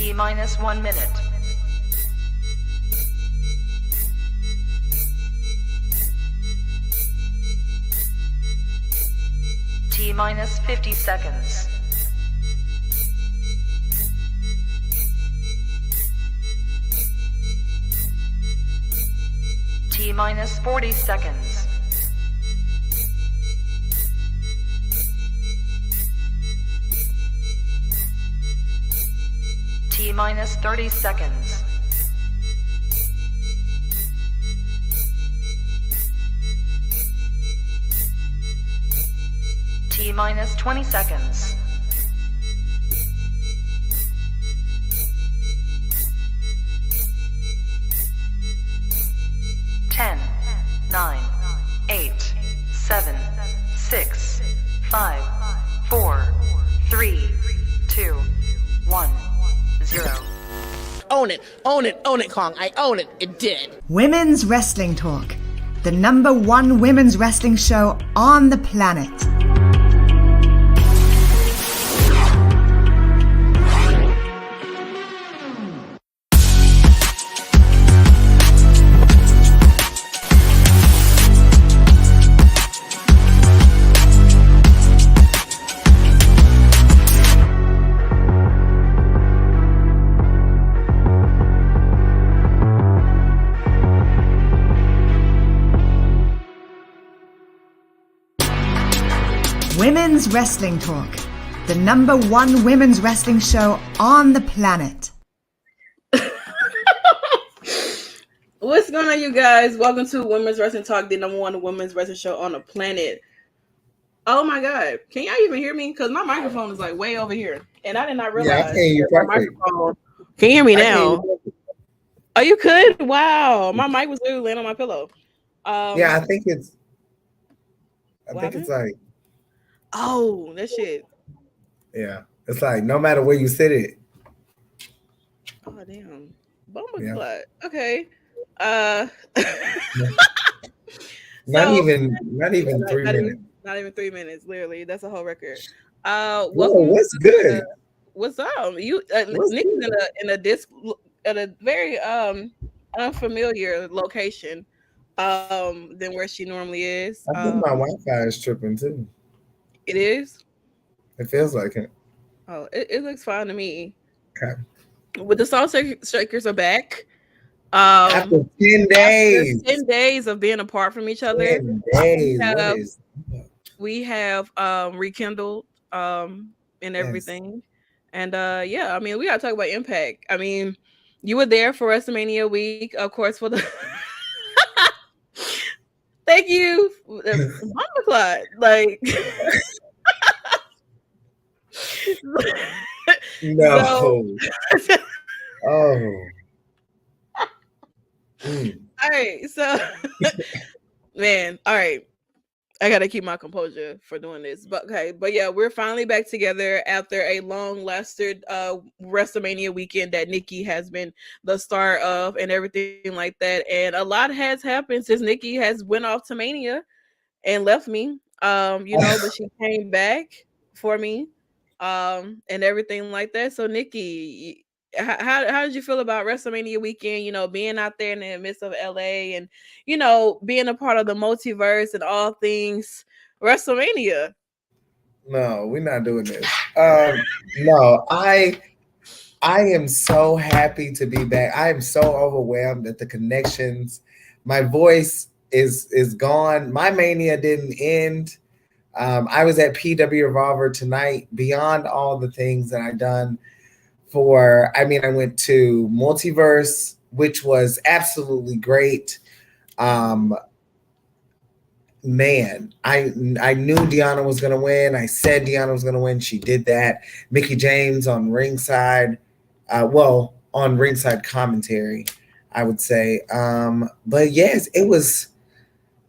T minus 1 minute. T minus 50 seconds. T minus 40 seconds. T minus 30 seconds. T minus 20 seconds. Ten, 9, 8, 7, 6, 5, 4, 3, 2, 1, 0. Own it, Kong. I own it. It did. Women's Wrestling Talk, the #1 women's wrestling show on the planet. Women's Wrestling Talk, the #1 women's wrestling show on the planet. What's going on, you guys? Welcome to Women's Wrestling Talk, the #1 women's wrestling show on the planet. Oh my God. Can y'all even hear me? Because my microphone is like way over here. And I did not realize I can hear you my microphone. Can you hear me now? Oh, you could? Wow. My mic was literally laying on my pillow. I think it's like, oh, that shit. yeah, it's like no matter where you sit it. Oh, damn. Bumble clot. Okay. Not even 3 minutes. Not even 3 minutes, literally. That's a whole record. Whoa, what's good? What's up? You Nikki's in a very unfamiliar location than where she normally is. I think my Wi-Fi is tripping too. It is? It feels like it. Oh, it looks fine to me. Okay. But the Salt Shakers are back. After 10 days. After 10 days of being apart from each other. 10 days. We have rekindled and everything. Yes. And I mean, we gotta talk about Impact. I mean, you were there for WrestleMania week, of course, for the thank you. Like no. Oh. All right, so man, all right. I gotta keep my composure for doing this, but yeah, we're finally back together after a long-lasted WrestleMania weekend that Nikki has been the star of and everything like that. And a lot has happened since Nikki has went off to Mania and left me. But she came back for me, and everything like that. So Nikki, how did you feel about WrestleMania weekend? Being out there in the midst of LA and being a part of the multiverse and all things WrestleMania. No, we're not doing this. No, I am so happy to be back. I am so overwhelmed at the connections. My voice is gone. My Mania didn't end. I was at PW Revolver tonight. Beyond all the things that I've done. I went to Multiverse, which was absolutely great. Man, I knew Deanna was going to win. I said Deanna was going to win. She did that. Mickie James on ringside, on ringside commentary, I would say. But yes, it was,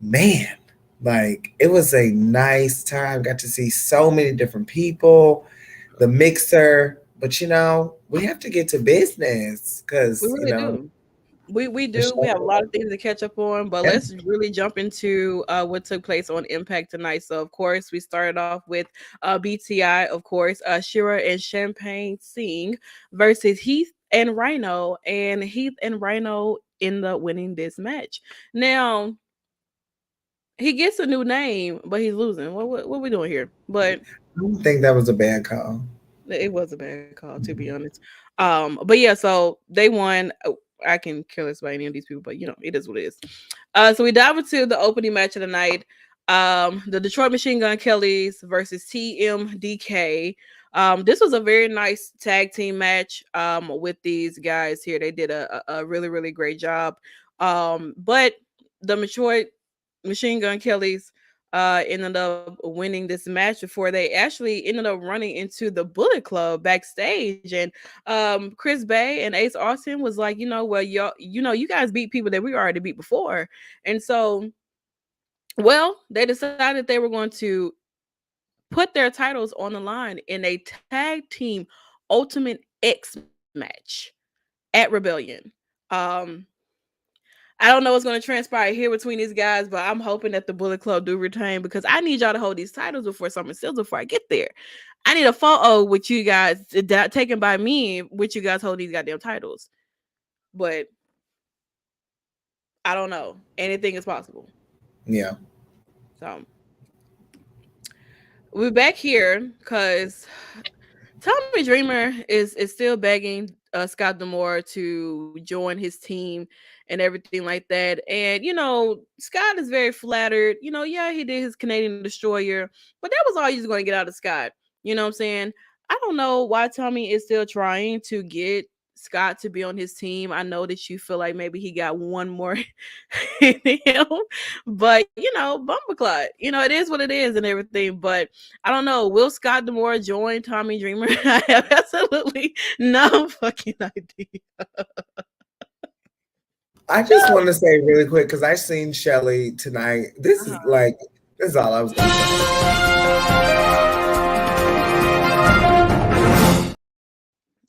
man, like it was a nice time. Got to see so many different people, the mixer. But we have to get to business because we really do. We For do. We have a sure. lot of things to catch up on, but Yeah. let's really jump into what took place on Impact tonight. So, of course, we started off with BTI, of course, Shira and Champagne Singh versus Heath and Rhino, and Heath and Rhino end up winning this match. Now, he gets a new name, but he's losing. What we doing here? But I don't think that was a bad call. it was a bad call, to be honest. But yeah, so they won. I can care less about any of these people, but it is what it is. So we dive into the opening match of the night. The Detroit Machine Gun Kellys versus TMDK. This was a very nice tag team match. With these guys here, they did a really really great job. But the Detroit Machine Gun Kellys ended up winning this match before they actually ended up running into the Bullet Club backstage. And Chris Bay and Ace Austin was like, well, y'all, you guys beat people that we already beat before. And so, well, they decided they were going to put their titles on the line in a tag team Ultimate X match at Rebellion. Um, I don't know what's going to transpire here between these guys, but I'm hoping that the Bullet Club do retain because I need y'all to hold these titles before Summer Seals before I get there. I need a photo with you guys taken by me with you guys holding these goddamn titles. But I don't know. Anything is possible. Yeah. So we're back here because Tommy Dreamer is still begging Scott Demore to join his team and everything like that. And Scott is very flattered. Yeah, he did his Canadian Destroyer, but that was all he's going to get out of Scott. You know what I'm saying? I don't know why Tommy is still trying to get Scott to be on his team. I know that you feel like maybe he got one more in him, but Bumbleclot, it is what it is and everything. But I don't know. Will Scott Demore join Tommy Dreamer? I have absolutely no fucking idea. I just want to say really quick because I seen Shelly tonight. This is all I was going to say.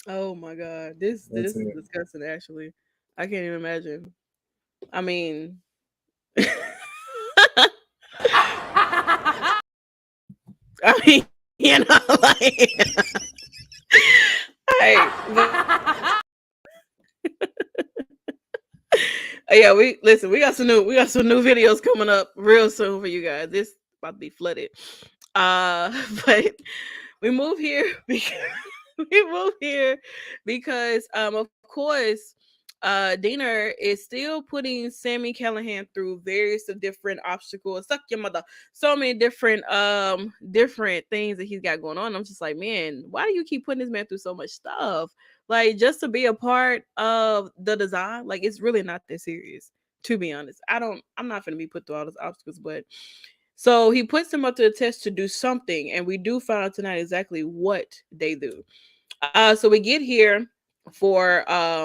Oh my god, this That's is it. disgusting. Actually, I can't even imagine. I mean, I mean, like, hey, yeah, we got some new videos coming up real soon for you guys. This about to be flooded. But we move here because of course Diener is still putting Sammy Callahan through various of different obstacles. Suck your mother. So many different things that he's got going on. I'm just like, man, why do you keep putting this man through so much stuff? Like, just to be a part of the design, like, it's really not that serious, to be honest. I'm not gonna be put through all those obstacles, but so he puts him up to the test to do something, and we do find out tonight exactly what they do. So we get here for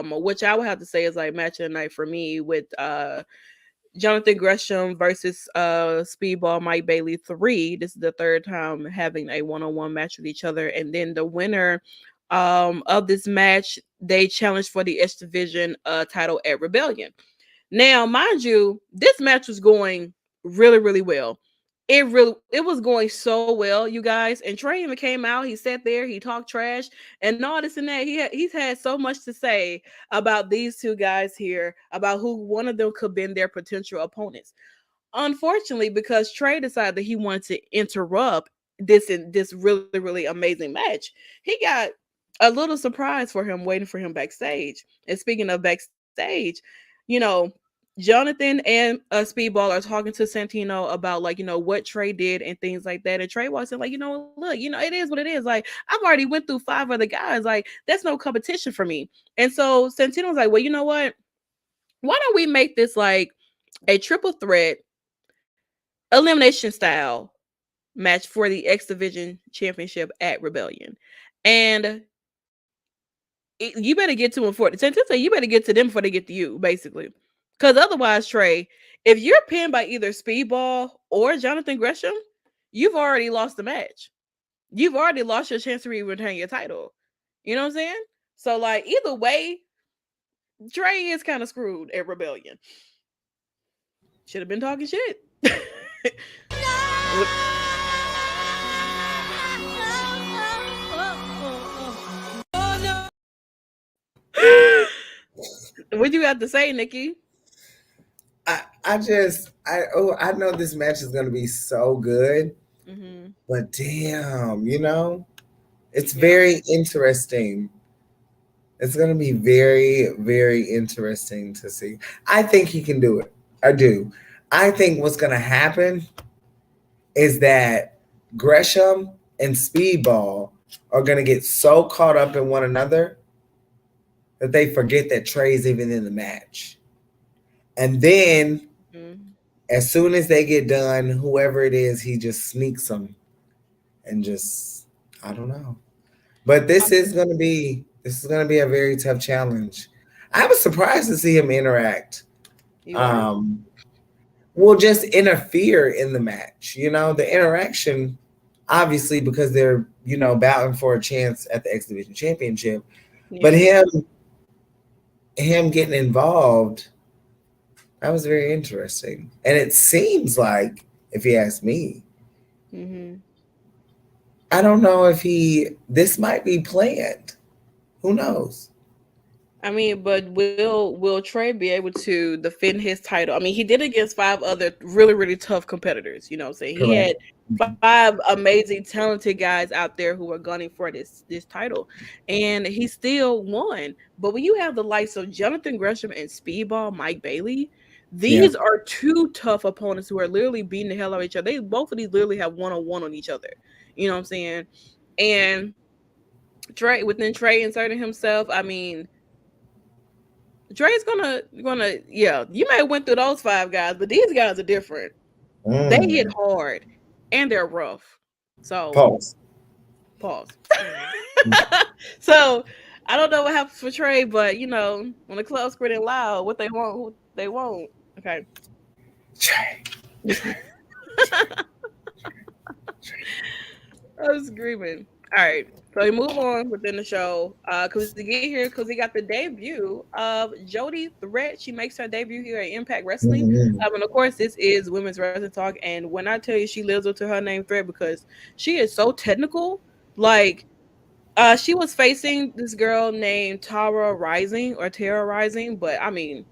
which I would have to say is like match of the night for me with Jonathan Gresham versus Speedball Mike Bailey 3. This is the third time having a one-on-one match with each other, and then the winner of this match, they challenged for the X Division title at Rebellion. Now, mind you, this match was going really, really well. It was going so well, you guys. And Trey even came out. He sat there. He talked trash and all this and that. He's had so much to say about these two guys here, about who one of them could be their potential opponents. Unfortunately, because Trey decided that he wanted to interrupt this really really amazing match, he got a little surprise for him waiting for him backstage. And speaking of backstage, you know, Jonathan and Speedball are talking to Santino about like what Trey did and things like that. And Trey walks in like, look, it is what it is. Like, I've already went through 5 other guys. Like, that's no competition for me. And so Santino's like, well, you know what? Why don't we make this like a triple threat elimination style match for the X Division Championship at Rebellion? And you better get to them for it. You better get to them before they get to you, basically. Because otherwise, Trey, if you're pinned by either Speedball or Jonathan Gresham, you've already lost the match. You've already lost your chance to retain your title. You know what I'm saying? So, like, either way, Trey is kind of screwed at Rebellion. Should have been talking shit. What you got to say, Nikki? I know this match is gonna be so good, Mm-hmm. but damn, you know, it's Yeah. very interesting. It's gonna be very, very interesting to see. I think he can do it. I do. I think what's gonna happen is that Gresham and Speedball are gonna get so caught up in one another that they forget that Trey's even in the match. And then Mm-hmm. as soon as they get done, whoever it is, he just sneaks them and just I don't know. But this is gonna be a very tough challenge. I was surprised to see him interact. You are? Um, will just interfere in the match. You know, the interaction, obviously, because they're battling for a chance at the X Division Championship. But Yeah. him getting involved, that was very interesting. And it seems like, if you ask me, Mm-hmm. I don't know if this might be planned. Who knows? I mean, but will Trey be able to defend his title? I mean, he did against 5 other really, really tough competitors. You know what I'm saying? He Correct. had 5 amazing, talented guys out there who were gunning for this title. And he still won. But when you have the likes of Jonathan Gresham and Speedball Mike Bailey, Yeah. these are 2 tough opponents who are literally beating the hell out of each other. They both of these literally have one on each other. You know what I'm saying? And Trey inserting himself, I mean, Dre's gonna yeah. You may have went through those 5 guys, but these guys are different. They hit Mm. hard and they're rough. So Pause. pause. So I don't know what happens for Trey, but when the club's screaming loud, what they want, who they won't. Okay. Trey. I was screaming. All right. So we move on within the show. Cause we get here because we got the debut of Jody Threat. She makes her debut here at Impact Wrestling. Mhm. And of course, this is Women's Wrestling Talk. And when I tell you she lives up to her name Threat because she is so technical, like she was facing this girl named Tara Rising, but I mean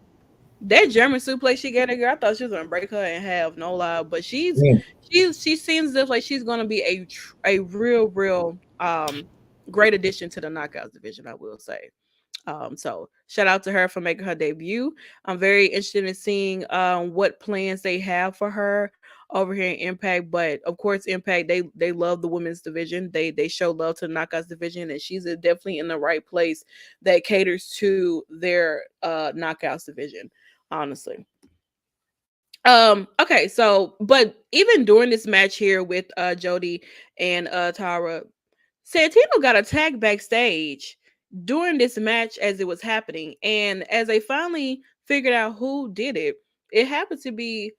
that German suplex she gave her girl, I thought she was gonna break her in half, no lie. But Mm. she seems as if like she's gonna be a real great addition to the knockouts division, I will say. So shout out to her for making her debut. I'm very interested in seeing what plans they have for her over here in Impact. But of course, Impact they love the women's division. They show love to the knockouts division, and she's definitely in the right place that caters to their knockouts division. Honestly. Okay, so but even during this match here with Jody and Tara, Santino got attacked backstage during this match as it was happening. And as they finally figured out who did it, it happened to be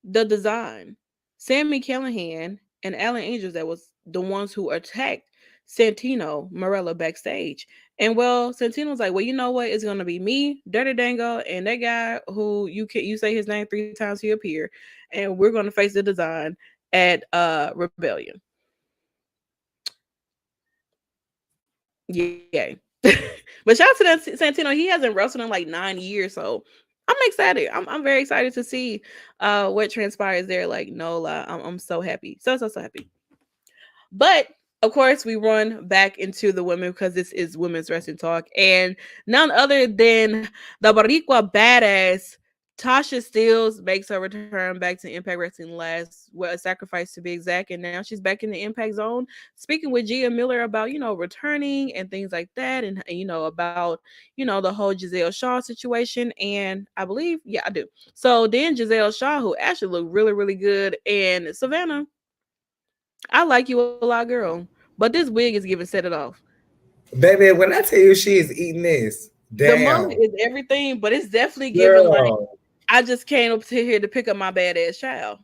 the design. Sammy Callahan and Alan Angels that was the ones who attacked Santino Morella backstage. And well, Santino's like, well, you know what? It's gonna be me, Dirty Dango, and that guy who you say his name 3 times he appear, and we're gonna face the design at Rebellion. Yay. But shout out to that Santino. He hasn't wrestled in like 9 years, so I'm excited. I'm very excited to see what transpires there. Like, no lie, I'm so happy. So happy. But of course, we run back into the women because this is women's wrestling talk, and none other than the Boricua badass Tasha Steeles makes her return back to Impact Wrestling last, a sacrifice to be exact, and now she's back in the Impact Zone, speaking with Gia Miller about returning and things like that, and about the whole Giselle Shaw situation, and I believe I do. So then Giselle Shaw, who actually looked really really good, and Savannah, I like you a lot, girl. But this wig is giving set it off. Baby, when I tell you she is eating this The mullet down, is everything, but it's definitely giving like girl. I just came up to here to pick up my badass child.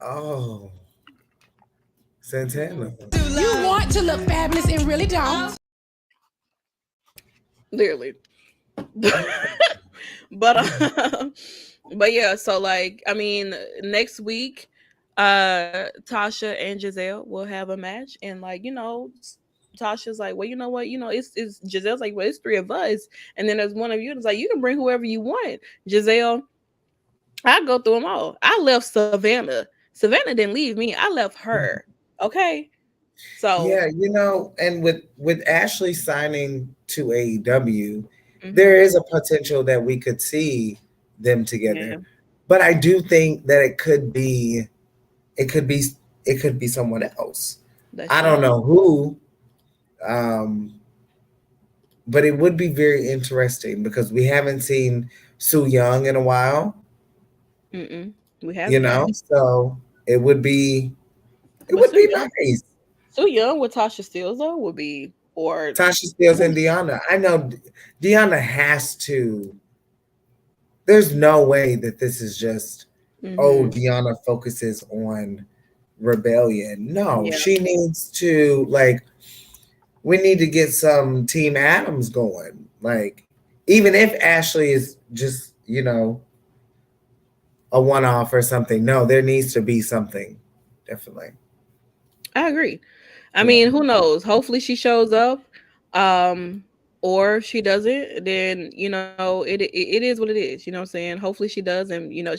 Oh, Santana. Mm-mm. You want to look fabulous and really don't. Literally. Okay. but but yeah, so like I mean, next week, Tasha and Giselle will have a match, and like Tasha's like, well, you know what, it's Giselle's like, well, it's three of us, and then there's one of you. It's like you can bring whoever you want. Giselle, I go through them all. I left Savannah. Savannah didn't leave me. I left her. Okay, so. Yeah, and with Ashley signing to AEW, there Mhm. is a potential that we could see them Yeah, together. But I do think that it could be it could be someone else. that's I true. don't know who, um, but it would be very interesting because we haven't seen Sue Young in a while, Mm-mm. We haven't. So it But would be nice. So Young with Tasha Steeles though would be, or Tasha Steele and Deanna. I know Deanna has to. There's no way that this is just, oh, mm-hmm. Deanna focuses on rebellion. No, Yeah, she needs to, like, we need to get some Team Adams going. Like, even if Ashley is just, a one off or something, no, there needs to be something. Definitely. I agree. I Yeah. mean, who knows? Hopefully she shows up, um, or she doesn't. Then it is what it is. You know what I'm saying? Hopefully she does, and her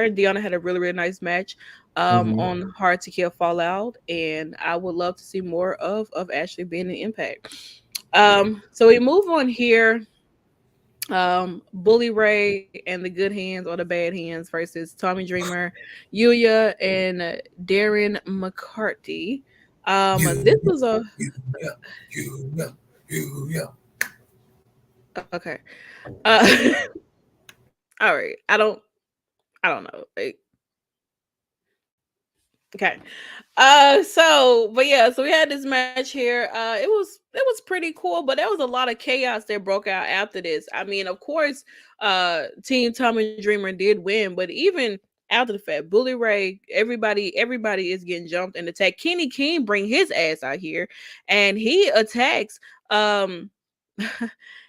and Deanna had a really really nice match, Mhm. on Hard to Kill Fallout, and I would love to see more of Ashley being an Impact. So we move on here. Bully Ray and the Good Hands or the Bad Hands versus Tommy Dreamer, Yuya, and Darren McCarthy. This You, was a you, yeah, yeah. okay. Uh, all right. I don't know. Like, okay. But yeah, so we had this match here. It was pretty cool, but there was a lot of chaos that broke out after this. I mean, of course, Team Tommy Dreamer did win, but even after the fact, Bully Ray, everybody is getting jumped and attacked. Kenny King bring his ass out here, and he attacks.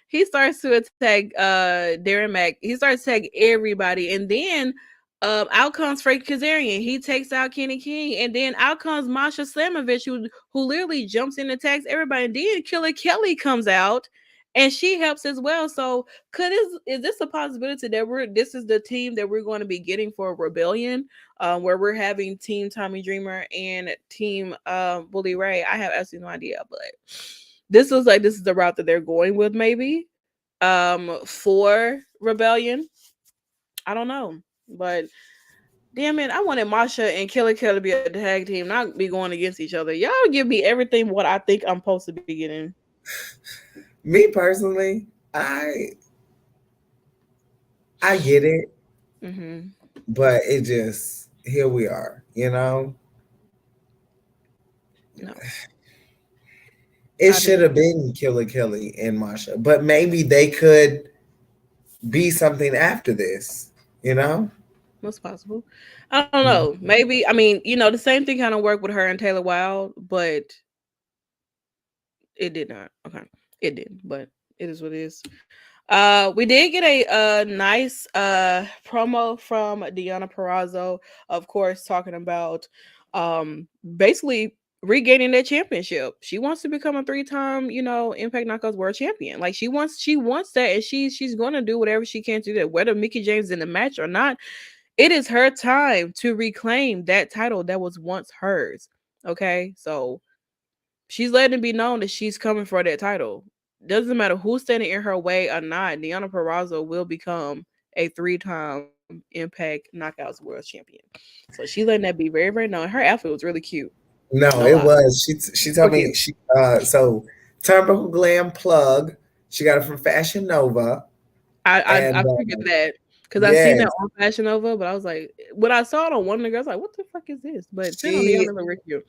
He starts to attack Darren Mack. He starts to attack everybody, and then out comes Frank Kazarian. He takes out Kenny King, and then out comes Masha Slamovich, who literally jumps in and attacks everybody. And then Killer Kelly comes out, and she helps as well. So, is this a possibility that this is the team that we're going to be getting for Rebellion, where we're having Team Tommy Dreamer and Team Bully Ray? I have absolutely no idea, but this is the route that they're going with, maybe for Rebellion. I don't know, but damn it, I wanted Masha and Killer Kelly to be a tag team, not be going against each other. Y'all give me everything what I think I'm supposed to be getting. Me personally, I get it, Mm-hmm. but it just here we are. No, It I should didn't. have been Killer Kelly and Masha, but maybe they could be something after this, you know? What's possible? I don't know. Maybe, I mean, the same thing kind of worked with her and Taylor Wilde, but it did not. Okay, it did, but it is what it is. We did get a nice promo from Deanna Perrazzo, of course, talking about basically regaining that championship. She wants to become a three-time, Impact Knockouts World Champion. Like she wants that, and she's gonna do whatever she can to do that. Whether Mickey James is in the match or not, it is her time to reclaim that title that was once hers. Okay, so she's letting it be known that she's coming for that title. Doesn't matter who's standing in her way or not, Deanna Perrazzo will become a three-time Impact Knockouts World Champion. So she's letting that be very, very known. Her outfit was really cute. No, No it lie. was. She So told me cute. so Turnbuckle Glam plug. She got it from Fashion Nova. I And figured that because I seen that yes, on Fashion Nova, but I was like, when I saw it on one of the girls, like, what the fuck is this? But seeing on she Deanna look really cute.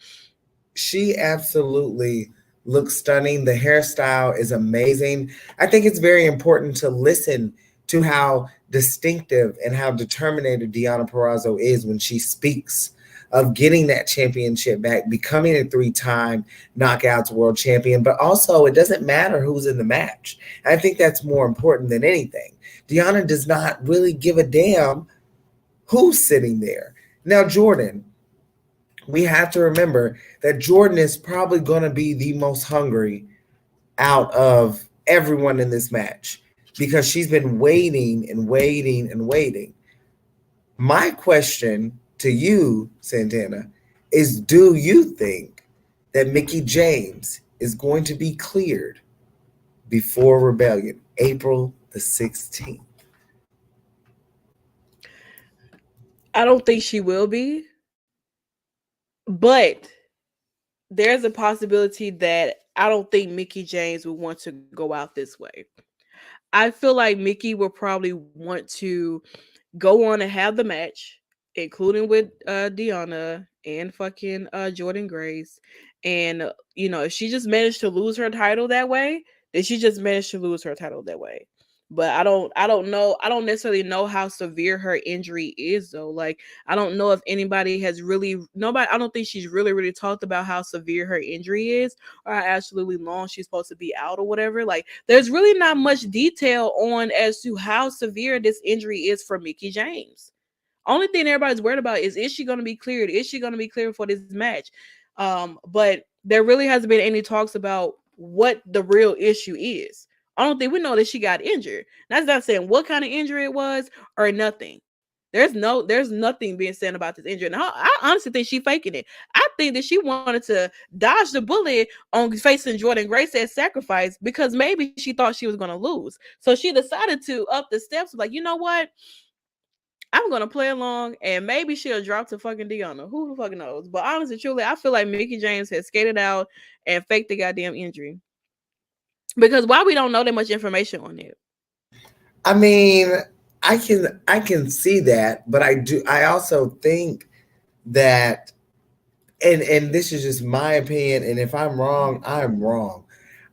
she absolutely looks stunning. The hairstyle is amazing. I think it's very important to listen to how distinctive and how determined Deanna Perrazzo is when she speaks. of getting that championship back, becoming a 3-time knockouts world champion. But also, it doesn't matter who's in the match. I think that's more important than anything. Deanna does not really give a damn who's sitting there. Now, Jordan, we have to remember that Jordan is probably going to be the most hungry out of everyone in this match because she's been waiting and waiting and waiting. My question to you, Santana, is do you think that Mickie James is going to be cleared before Rebellion, April the 16th? I don't think she will be, but there's a possibility that I don't think Mickie James would want to go out this way. I feel like Mickie will probably want to go on and have the match, including with Deanna and fucking Jordan Grace. And if she just managed to lose her title that way, then she just managed to lose her title that way. But I don't know. I don't necessarily know how severe her injury is though. Like I don't know if anybody has really nobody I don't think she's really talked about how severe her injury is or how absolutely long she's supposed to be out or whatever. Like there's really not much detail on as to how severe this injury is for Mickie James. Only thing everybody's worried about is she going to be cleared? Is she going to be cleared for this match? But there really hasn't been any talks about what the real issue is. I don't think we know that she got injured. That's not saying what kind of injury it was or nothing. There's nothing being said about this injury. And I honestly think she faking it. I think that she wanted to dodge the bullet on facing Jordan Grace as sacrifice because maybe she thought she was going to lose. So she decided to up the steps like, you know what? I'm gonna play along and maybe she'll drop to fucking Deanna. Who the fucking knows? But honestly, truly, I feel like Mickie James has skated out and faked the goddamn injury. Because why we don't know that much information on it? I mean, I can see that, but I also think that and this is just my opinion, and if I'm wrong, I'm wrong.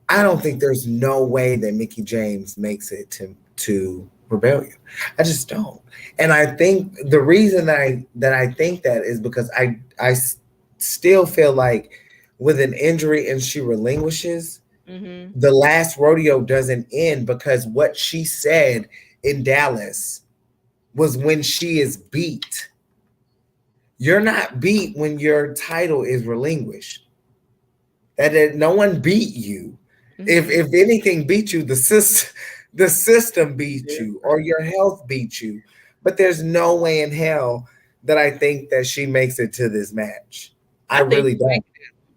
I don't think there's no way that Mickie James makes it to Rebellion. I just don't. And I think the reason that I think that is because I still feel like with an injury and she relinquishes, the last rodeo doesn't end because what she said in Dallas was when she is beat. You're not beat when your title is relinquished. That no one beat you. If anything beat you, the system beat you or your health beat you. But there's no way in hell that I think that she makes it to this match. I really don't.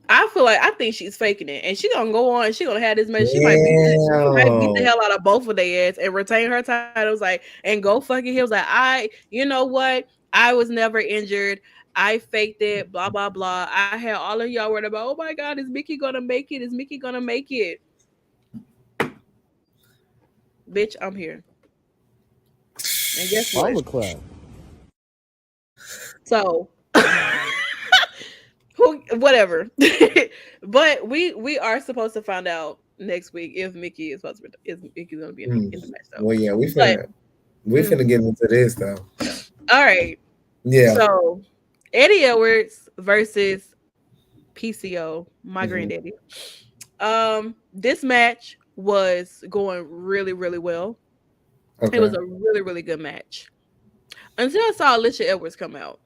I think she's faking it, and she's gonna go on. She's gonna have this match. She might beat the hell out of both of their ass and retain her titles, like and go fucking hills. Like you know what? I was never injured. I faked it. Blah blah blah. I had all of y'all worried about. Oh my god, is Mickie gonna make it? Is Mickie gonna make it? Bitch, I'm here. And guess what? So. Whatever. But we are supposed to find out next week if Mickie is supposed to is Mickey's gonna be in the match. So. Well, yeah, we finna get into this though. All right. Yeah. So Eddie Edwards versus PCO, my granddaddy. This match was going really well. Okay. It was a really good match until I saw Alicia Edwards come out.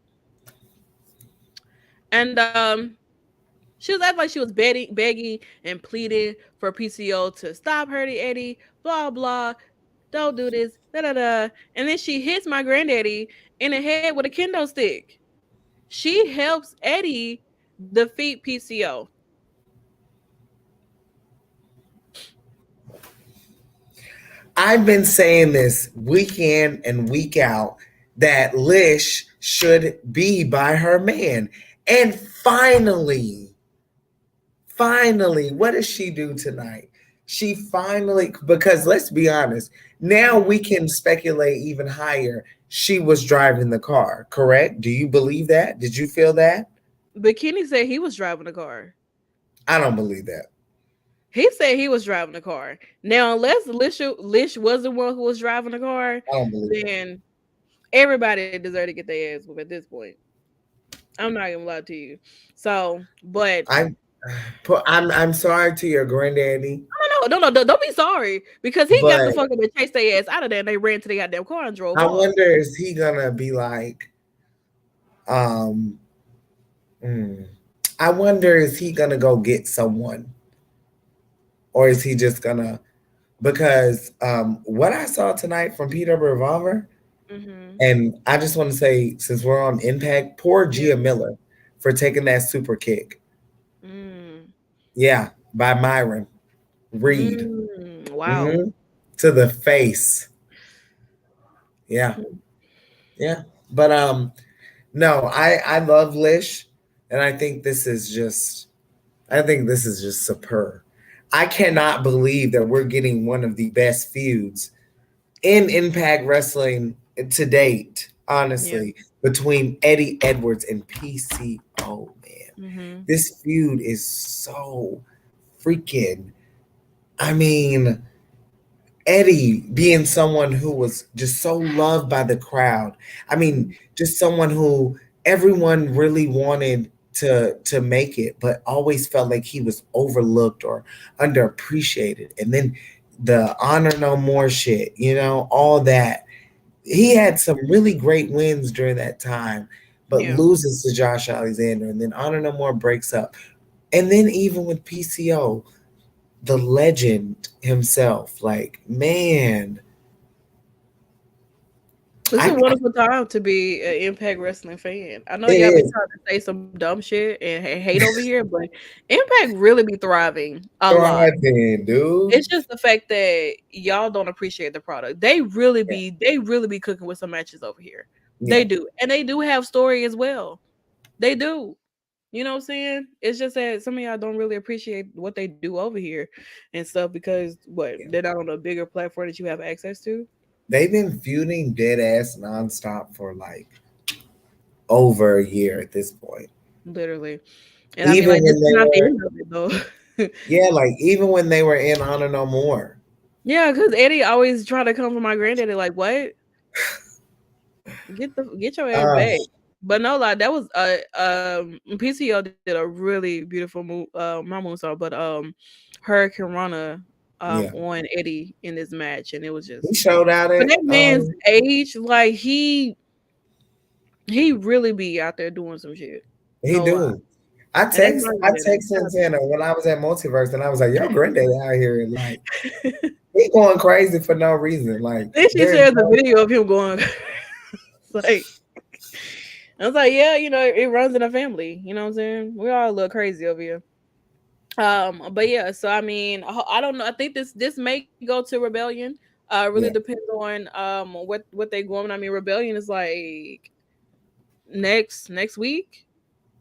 And she was acting like she was begging and pleading for PCO to stop hurting Eddie, blah blah, don't do this, da da da. And then she hits my granddaddy in the head with a kendo stick. She helps Eddie defeat PCO. I've been saying this week in and week out that Lish should be by her man. And finally, what does she do tonight? She finally, because let's be honest, now we can speculate even higher. She was driving the car, correct? Do you believe that? Did you feel that? Bikini said he was driving the car. I don't believe that. He said he was driving the car. Now, unless Lish was the one who was driving the car, then everybody deserved to get their ass whooped at this point. I'm not gonna lie to you. So, but I'm I'm sorry to your granddaddy, no, don't be sorry because he got the but fuck up and chased their ass out of there and they ran to the goddamn car and drove I off. wonder is he gonna be like, um, mm, I wonder is he gonna go get someone, or is he just gonna because what I saw tonight from Peter Revolver, Mm-hmm. and I just want to say since we're on Impact, poor Yeah. Gia Miller for taking that super kick. Mm. Yeah, by Myron Reed. Wow. Hmm. To the face. Yeah, yeah. But no, I love Lish, and I think this is just superb. I cannot believe that we're getting one of the best feuds in Impact Wrestling to date, Yeah. honestly, between Eddie Edwards and PCO, man. Mm-hmm. This feud is so freaking, I mean, Eddie being someone who was just so loved by the crowd. I mean, just someone who everyone really wanted to make it, but always felt like he was overlooked or underappreciated. And then the honor no more shit, all that. He had some really great wins during that time, but Yeah. loses to Josh Alexander, and then honor no more breaks up. And then even with PCO, the legend himself. Like, man, It's a I wonderful time to be an Impact Wrestling fan. I know it y'all be is trying to say some dumb shit and hate over here, but Impact really be thriving a lot. thriving, dude. It's just the fact that y'all don't appreciate the product. They really be cooking with some matches over here. They Yeah, do. And they do have story as well. They do. You know what I'm saying? It's just that some of y'all don't really appreciate what they do over here and stuff because what yeah. they're not on a bigger platform that you have access to. They've been feuding dead ass nonstop for like over a year at this point. Literally. And I mean, Even like, this when is they not the were, end of it though. yeah, like even when they were in Honor No More. Yeah, because Eddie always try to come for my granddaddy. Like, what? Get your ass Uh, back. But no lie, that was PCO did a really beautiful move, my moon saw, but Hurricane Rana yeah. on Eddie in this match, and it was He just showed out for at that man's age, like he really be out there doing some shit. he No lie, do. I and that's text my I granddaddy. text Shout out to Santana when I was at Multiverse and I was like, yo, granddaddy out here and like him. he going crazy for no reason. Like Then she there's shared the no video of him going. It's like I was like, yeah, it runs in a family. You know what I'm saying? We all look crazy over here. But yeah, so I mean, I don't know. I think this may go to Rebellion. Really yeah. depends on what they going. I mean, Rebellion is like next week,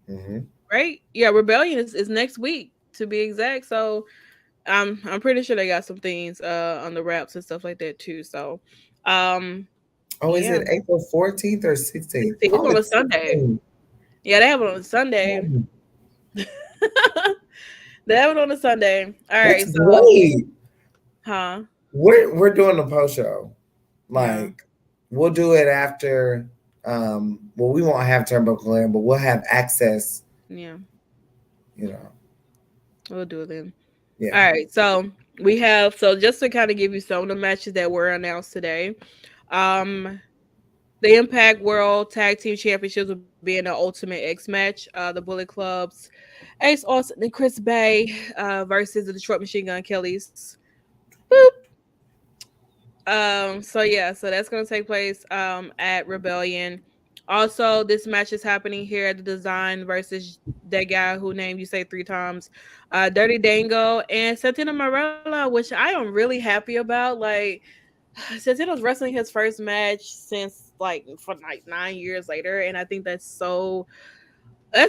Hmm. right? Yeah, Rebellion is next week to be exact. So I'm pretty sure they got some things on the wraps and stuff like that too. So um Oh, is yeah, it April 14th or 16th? it's Oh, on a it's Sunday. 16th. Yeah, they have it on a Sunday. Oh, They have it on a Sunday. All that's right, so great. huh? We're doing a post show. Yeah, Like we'll do it after well we won't have Turnbuckle Land, but we'll have access, yeah, you know. we'll do it then. Yeah. All right, so we have just to kind of give you some of the matches that were announced today. Um, the Impact World Tag Team Championships will be in the Ultimate X match. The Bullet Clubs, Ace Austin and Chris Bay versus the Detroit Machine Gun Kellys. Boop. So yeah, so that's gonna take place at Rebellion. Also, this match is happening here at the Design versus that guy who named you say three times, Dirty Dango and Santino Marella, which I am really happy about. Like Santino's wrestling his first match since like for like 9 years later, and I think that's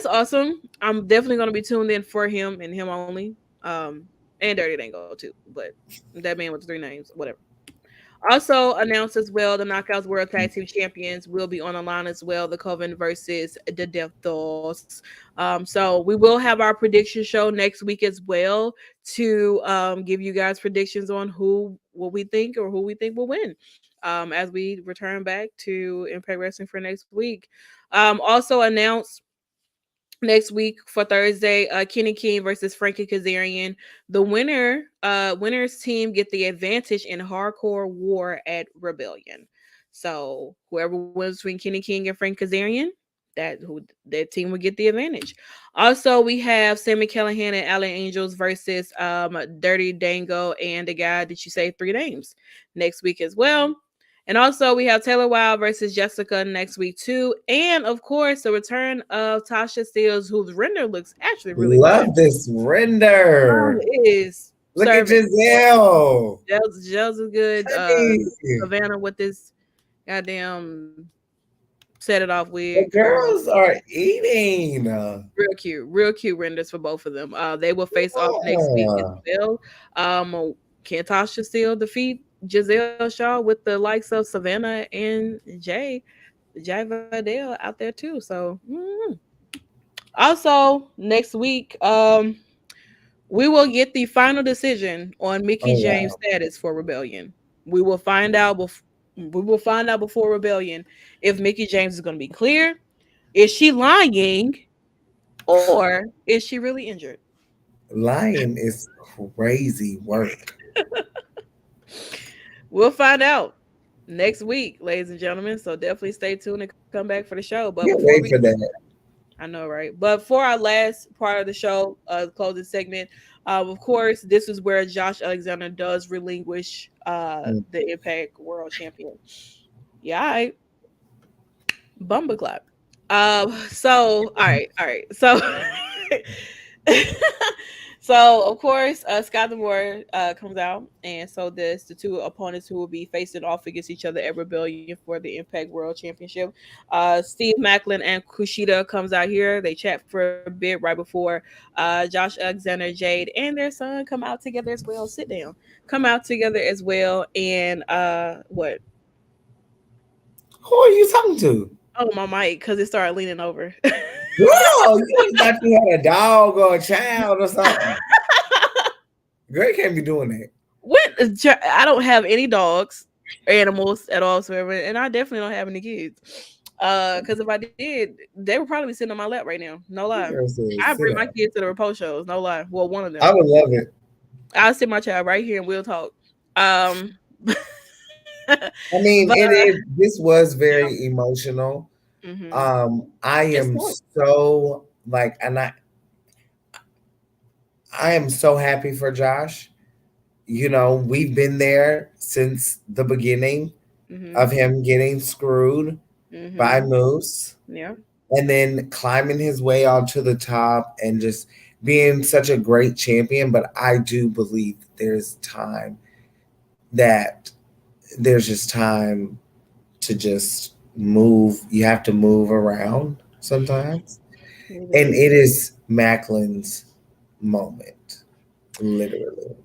awesome. I'm definitely gonna be tuned in for him and him only. And Dirty Dango too, but that man with the three names, whatever. Also announced as well, the Knockouts World Tag Team Champions will be on the line as well. The Coven versus the Death Dolls. So we will have our prediction show next week as well to give you guys predictions on what we think or who we think will win. As we return back to Impact Wrestling for next week. Also announced Next week for Thursday, Kenny King versus Frankie Kazarian. The winner's team get the advantage in hardcore war at Rebellion. So whoever wins between Kenny King and Frank Kazarian, that team will get the advantage. Also, we have Sammy Callahan and Allen Angels versus Dirty Dango and the guy that you say three names next week as well. And also, we have Taylor Wilde versus Jessica next week, too. And of course, the return of Tasha Steeles, whose render looks actually really good. Love this Oh, render. it is Look at serving. Giselle. Gels is good. Honey. Savannah with this goddamn set it off The wig. girls are eating. Real cute renders for both of them. They will face off next week as Yeah. well. Can Tasha still defeat Giselle Shaw with the likes of Savannah and Jay Vidal out there too? So also next week, we will get the final decision on Mickey Oh James' wow. status for Rebellion. We will find out before Rebellion if Mickey James is going to be clear. Is she lying, or is she really injured? Lying is crazy work. We'll find out next week, ladies and gentlemen. So definitely stay tuned and come back for the show. But Can't before we wait do for that, that. I know, right? But for our last part of the show, closing segment, of course, this is where Josh Alexander does relinquish Mm. the Impact World Champion. Yeah, all right. Bumba clap. So all right. So so of course, Scott Moore comes out, and so this the two opponents who will be facing off against each other at Rebellion for the Impact World Championship. Steve Macklin and Kushida comes out here. They chat for a bit right before Josh Alexander, Jade, and their son come out together as well. Sit down, come out together as well, and what? Who are you talking to? Oh, my mic, because it started leaning over. Girl, you thought you had a dog or a child or something. Girl, you can't be doing that. I don't have any dogs, animals at all, whatsoever, and I definitely don't have any kids. Because if I did, they would probably be sitting on my lap right now. No lie. Girl said, I sit bring my down. kids to the repose shows. No lie. Well, one of I them. would love it. I'll sit my child right here and we'll talk. Um, I mean, but it is. This was yeah. very emotional. Mm-hmm. I It's am cool. so like, and I am so happy for Josh. You know, we've been there since the beginning Mm-hmm. of him getting screwed by Mm-hmm. Moose Yeah. and then climbing his way onto the top and just being such a great champion. But I do believe that there's just time to just move. You have to move around sometimes. And Mm-hmm. it is Macklin's moment, literally.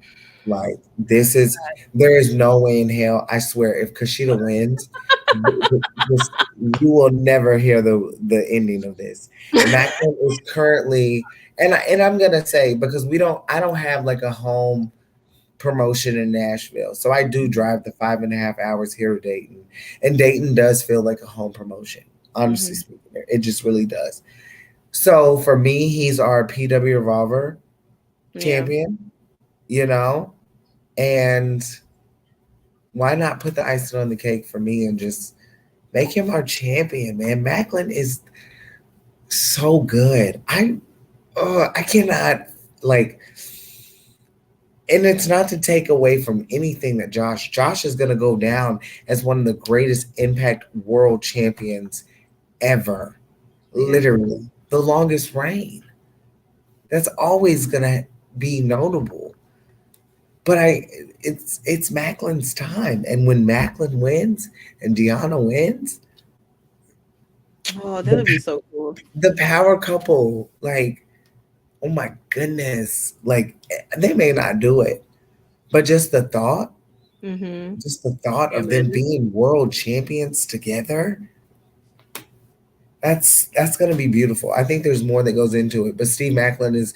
Like there is no way in hell. I swear, if Kushida wins, this, you will never hear the ending of this. Macklin is currently, and I'm gonna say because I don't have like a home promotion in Nashville, so I do drive the 5.5 hours here to Dayton, and Dayton does feel like a home promotion. Honestly Mm-hmm. speaking, it just really does. So for me, he's our PW Revolver Yeah. champion, you know, and why not put the icing on the cake for me and just make him our champion, man? Macklin is so good. I cannot like, and it's not to take away from anything that Josh is gonna go down as one of the greatest Impact World Champions ever. Yeah. Literally, the longest reign. That's always gonna be notable. But it's Macklin's time, and when Macklin wins and Deanna wins, Oh, the that'll be so cool. the power couple, like, oh my goodness, like they may not do it, but Mm-hmm. just the thought of them Imagine. being world champions together, that's gonna be beautiful. I think there's more that goes into it, but Steve Macklin is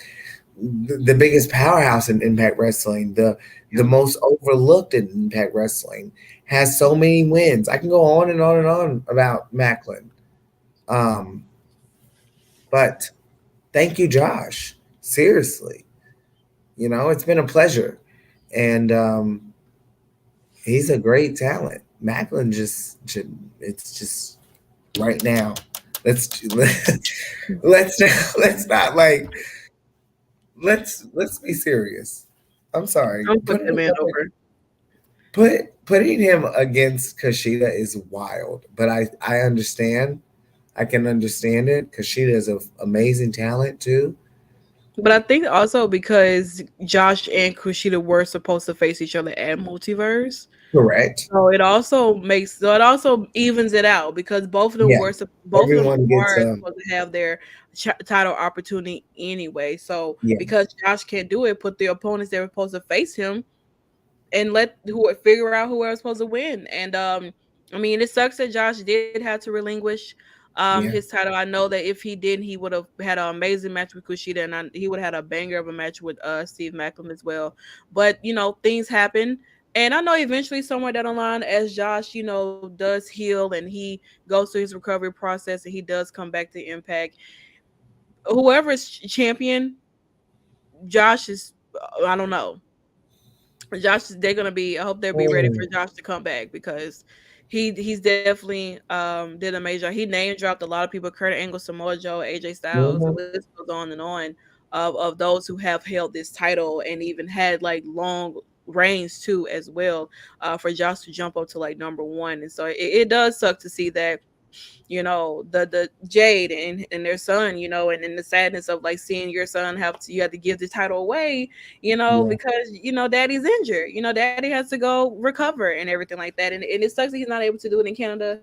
the biggest powerhouse in Impact Wrestling, the most overlooked in Impact Wrestling, has so many wins. I can go on and on and on about Macklin. Um, but thank you, Josh. Seriously, it's been a pleasure, and he's a great talent. Macklin it's just right now. Let's not like let's be serious. I'm sorry. Don't put the man over. Putting him against Kushida is wild, but I understand. I can understand it. Kushida is an amazing talent too. But I think also because Josh and Kushida were supposed to face each other at Multiverse. Correct. So it also evens it out because Yeah. both of them Everyone gets are supposed to have their title opportunity anyway. So yeah. because Josh can't do it, put the opponents that were supposed to face him and let who figure out who was supposed to win. And I mean, it sucks that Josh did have to relinquish Yeah. his title. I know that if he didn't, he would have had an amazing match with Kushida, and he would have had a banger of a match with Steve Macklin as well. But things happen. And I know eventually somewhere down the line, as Josh, does heal and he goes through his recovery process and he does come back to Impact, whoever is champion, Josh is, I don't know. They're gonna be. I hope they'll be ready for Mm. Josh to come back because he's definitely did a major. He name dropped a lot of people: Kurt Angle, Samoa Joe, AJ Styles. The Mhm. list goes on and on of those who have held this title and even had like long reigns too as well. For Josh to jump up to like number one, and so it does suck to see that the Jade and their son, and the sadness of like seeing your son you have to give the title away, Yeah. because daddy's injured. Daddy has to go recover and everything like that, and it sucks that he's not able to do it in Canada,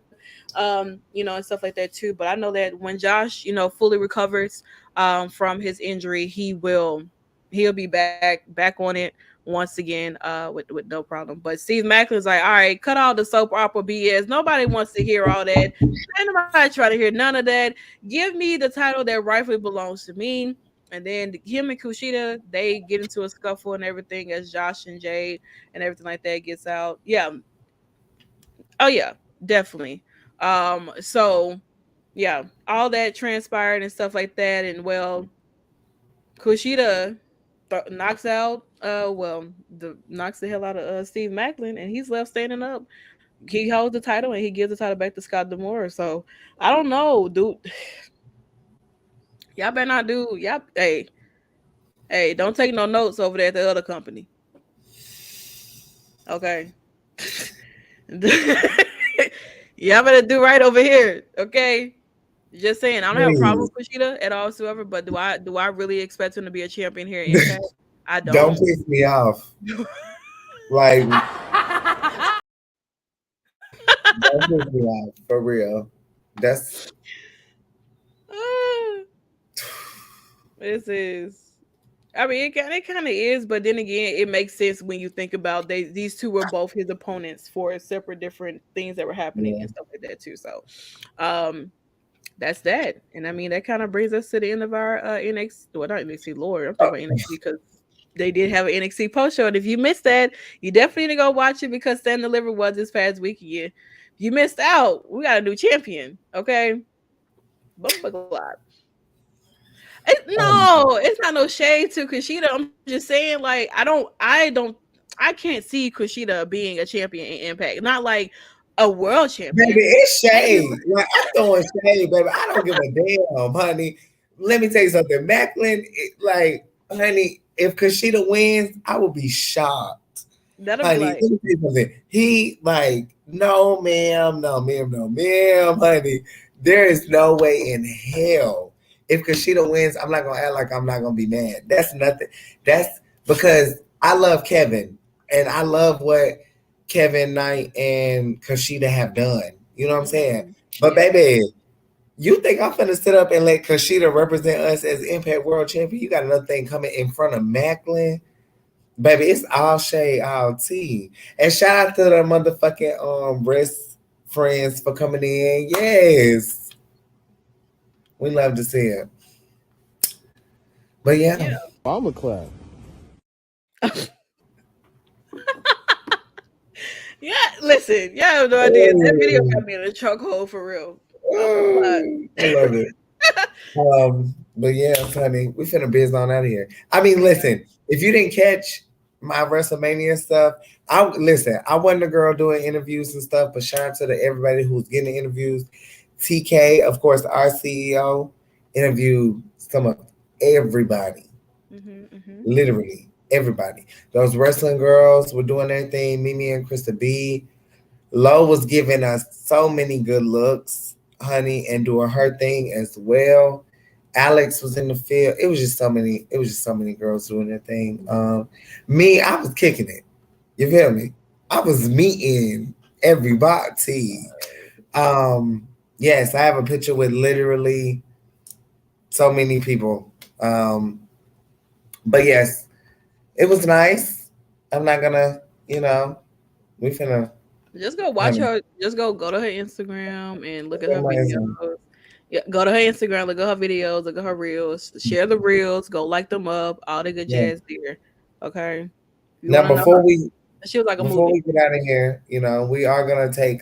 and stuff like that too. But I know that when Josh fully recovers from his injury, he'll be back on it once again with no problem. But Steve Macklin's like, all right, cut all the soap opera BS. Nobody wants to hear all that. Ain't nobody trying to hear none of that. Give me the title that rightfully belongs to me. And then him and Kushida, they get into a scuffle and everything as Josh and Jade and everything like that gets out. Yeah. Oh yeah, definitely. So yeah, all that transpired and stuff like that. And well, Kushida knocks out knocks the hell out of Steve Macklin, and he's left standing up. He holds the title and he gives the title back to Scott D'Amore. So I don't know, dude. Y'all better not do y'all. Hey, don't take no notes over there at the other company. Okay. Y'all better do right over here. Okay. Just saying, I don't have a problem Please with Kushida at all, whatsoever. But do I really expect him to be a champion here in Impact? I don't don't. piss me off. Like don't piss me off for real. That's Ah, this is. I mean, it kind of is, but then again, it makes sense when you think about these two were both his opponents for separate different things that were happening yeah. and stuff like that too. So, um, that's that. And I mean, that kind of brings us to the end of our NXT. Well, not NXT, Lord. I'm talking about NXT because they did have an NXT post show. And if you missed that, you definitely need to go watch it because Stand Deliver was this past weekend. If you missed out, we got a new champion. Okay. Bumba Glide. Um, No, it's not no shade to Kushida. I'm just saying, like, I can't see Kushida being a champion in Impact. Not like a world baby, champion. it's Maybe shade. Like I'm throwing shade, baby. I don't give a damn, honey. Let me tell you something. Macklin, like, honey, if Kushida wins, I will be shocked. that'll be Honey, like let me tell you something. He like, no, ma'am, no, ma'am, no, ma'am, honey. There is no way in hell. If Kushida wins, I'm not gonna act like I'm not gonna be mad. That's nothing. That's because I love Kevin and I love what Kevin Knight and Kushida have done. You know what I'm saying? But yeah. baby, you think I'm gonna sit up and let Kushida represent us as Impact World Champion? You got another thing coming in front of Macklin? Baby, it's all shade, all tea. And shout out to the motherfucking breast friends for coming in. Yes. We love to see it. But yeah. Yeah. I'm a clap. Yeah, listen, y'all have no idea. That video got me in a chokehold for real. Oh my God. I love it. But yeah, honey, we finna biz on out of here. I mean, listen, if you didn't catch my WrestleMania stuff, I wasn't a girl doing interviews and stuff, but shout out to everybody who's getting interviews. TK, of course, our CEO, interviewed some of everybody, literally everybody. Those wrestling girls were doing their thing. Mimi and Krista B. Lo was giving us so many good looks, honey, and doing her thing as well. Alex was in the field. It was just so many. It was just so many girls doing their thing. Me, I was kicking it. You feel me? I was meeting everybody. Yes, I have a picture with literally so many people. But yes, it was nice. I'm not gonna, we finna. Just go watch her. Just go to her Instagram and look at her Amazing. videos. Yeah, go to her Instagram, look at her videos, look at her reels, share the reels, go like them up, all the good Yeah. jazz there. Okay. If you Now, want to know before her, we she was like a before we movie. get out of here, we are gonna take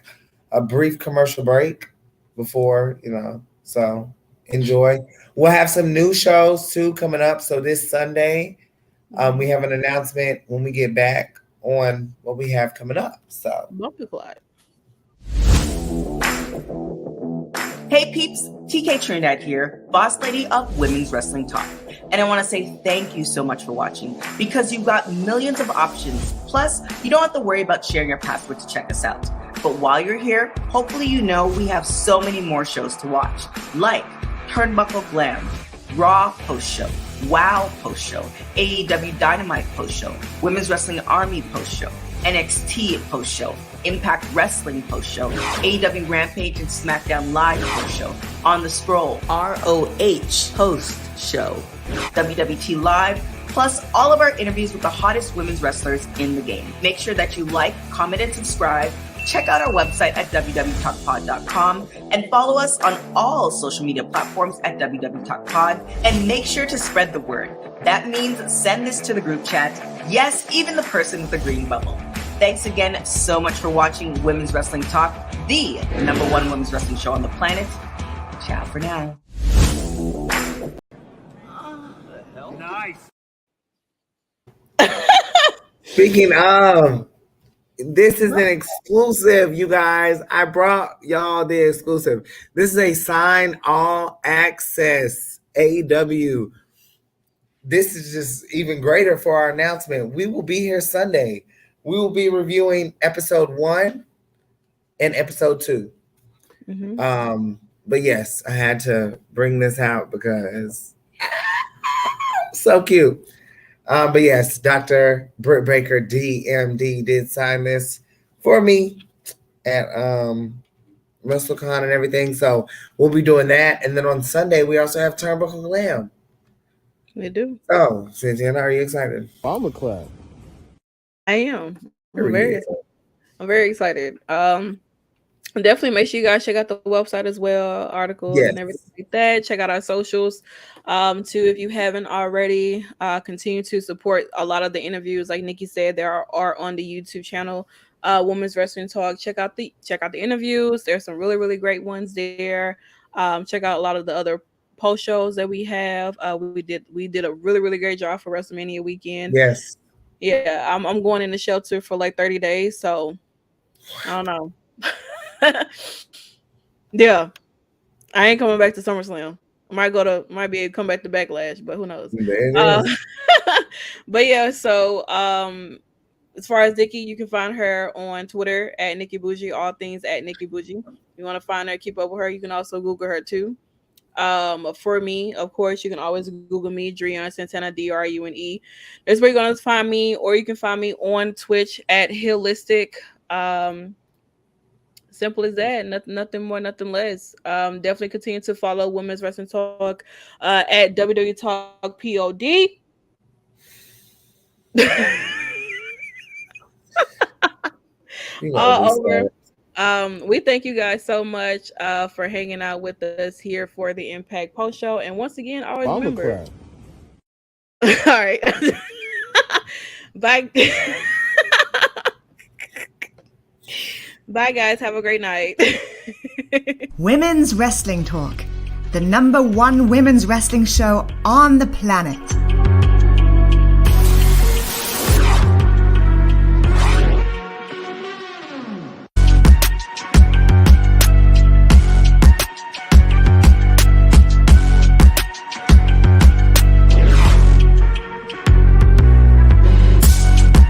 a brief commercial break before, so enjoy. We'll have some new shows too coming up. So this Sunday, we have an announcement when we get back on what we have coming up. So Bumpy Clyde. Hey peeps, TK Trinidad here, boss lady of Women's Wrestling Talk. And I want to say thank you so much for watching because you've got millions of options. Plus, you don't have to worry about sharing your password to check us out. But while you're here, hopefully you know we have so many more shows to watch, like Turnbuckle Glam, Raw Post Show, WoW Post Show, AEW Dynamite Post Show, Women's Wrestling Army Post Show, NXT Post Show, Impact Wrestling Post Show, AEW Rampage and SmackDown Live Post Show, On the Scroll, ROH Post Show, WWT Live, plus all of our interviews with the hottest women's wrestlers in the game. Make sure that you like, comment, and subscribe. Check out our website at www.talkpod.com and follow us on all social media platforms at www.talkpod, and make sure to spread the word. That means send this to the group chat. Yes, even the person with the green bubble. Thanks again so much for watching Women's Wrestling Talk, the #1 women's wrestling show on the planet. Ciao for now. Nice. speaking of, this is an exclusive, you guys. I brought y'all the exclusive. This is a sign all access AEW. This is just even greater for our announcement. We will be here Sunday. We will be reviewing episode 1 and episode 2. But yes, I had to bring this out because so cute. But yes, Dr. Britt Baker, DMD, did sign this for me at WrestleCon and everything. So we'll be doing that. And then on Sunday, we also have Turnbuckle Glam. We do. Oh, Cynthia, are you excited? I'm a clap. I am. I'm very excited. Definitely make sure you guys check out the website as well, articles and everything like that. Check out our socials too if you haven't already. Continue to support a lot of the interviews, like Nikki said, there are on the YouTube channel, Women's Wrestling Talk. Check out the interviews. There's some really, really great ones there. Check out a lot of the other post shows that we have. We did a really, really great job for WrestleMania weekend. Yes. Yeah, I'm going in the shelter for like 30 days, so I don't know. Yeah, I ain't coming back to SummerSlam. Might be able to come back to Backlash, but who knows? But yeah, so as far as Nikki, you can find her on Twitter at Nikki Bougie, all things at Nikki Bougie. If you want to find her, keep up with her. You can also Google her too. For me, of course, you can always Google me, Drian Santana, DRUNE. That's where you're gonna find me, or you can find me on Twitch at Hillistic. Simple as that. Nothing more, nothing less. Definitely continue to follow Women's Wrestling Talk at WWE Talk POD. All over. We thank you guys so much for hanging out with us here for the Impact Post Show. And once again, always remember. All right. Bye. Bye, guys. Have a great night. Women's Wrestling Talk, the number one women's wrestling show on the planet.